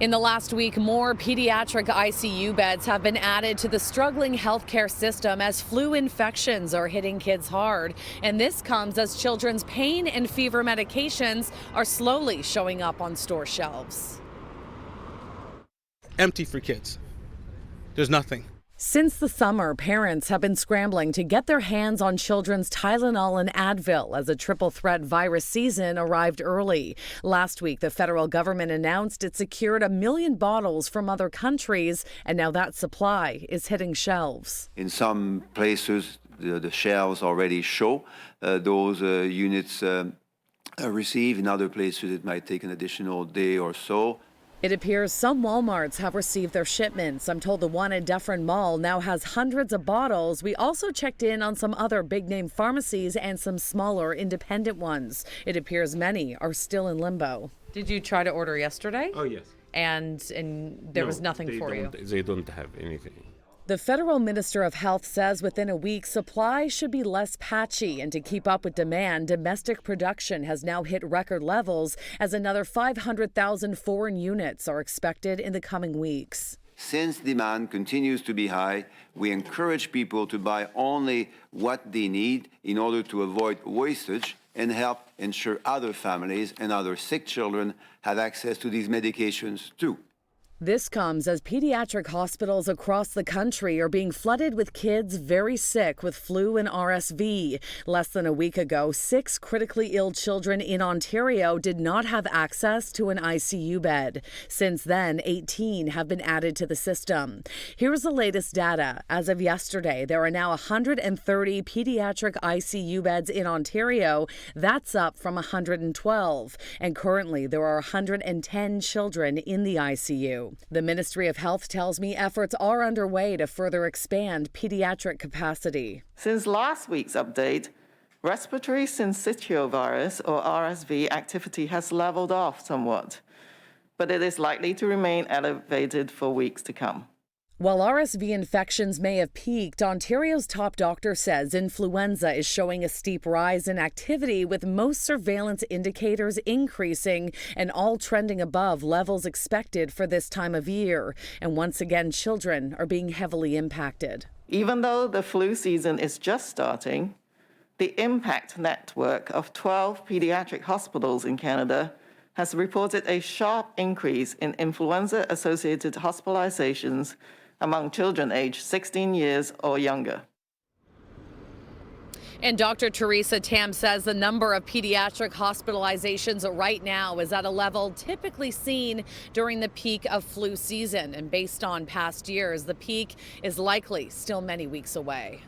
In the last week, more pediatric ICU beds have been added to the struggling healthcare system as flu infections are hitting kids hard. And this comes as children's pain and fever medications are slowly showing up on store shelves. Empty for kids. There's nothing. Since the summer, parents have been scrambling to get their hands on children's Tylenol and Advil as a triple threat virus season arrived early. Last week, the federal government announced it secured 1 million bottles from other countries, and now that supply is hitting shelves. In some places, the shelves already show those units received. In other places, it might take an additional day or so. It appears some Walmarts have received their shipments. I'm told the one at Dufferin Mall now has hundreds of bottles. We also checked in on some other big-name pharmacies and some smaller independent ones. It appears many are still in limbo. Did you try to order yesterday? Oh, yes. And there was nothing for you? They don't have anything. The federal minister of health says within a week, supply should be less patchy. And to keep up with demand, domestic production has now hit record levels as another 500,000 foreign units are expected in the coming weeks. Since demand continues to be high, we encourage people to buy only what they need in order to avoid wastage and help ensure other families and other sick children have access to these medications too. This comes as pediatric hospitals across the country are being flooded with kids very sick with flu and RSV. Less than a week ago, 6 critically ill children in Ontario did not have access to an ICU bed. Since then, 18 have been added to the system. Here's the latest data. As of yesterday, there are now 130 pediatric ICU beds in Ontario. That's up from 112. And currently, there are 110 children in the ICU. The Ministry of Health tells me efforts are underway to further expand pediatric capacity. Since last week's update, respiratory syncytial virus, or RSV, activity has leveled off somewhat, but it is likely to remain elevated for weeks to come. While RSV infections may have peaked, Ontario's top doctor says influenza is showing a steep rise in activity, with most surveillance indicators increasing and all trending above levels expected for this time of year. And once again, children are being heavily impacted. Even though the flu season is just starting, the Impact network of 12 pediatric hospitals in Canada has reported a sharp increase in influenza-associated hospitalizations among children aged 16 years or younger. And Dr. Teresa Tam says the number of pediatric hospitalizations right now is at a level typically seen during the peak of flu season. And based on past years, the peak is likely still many weeks away.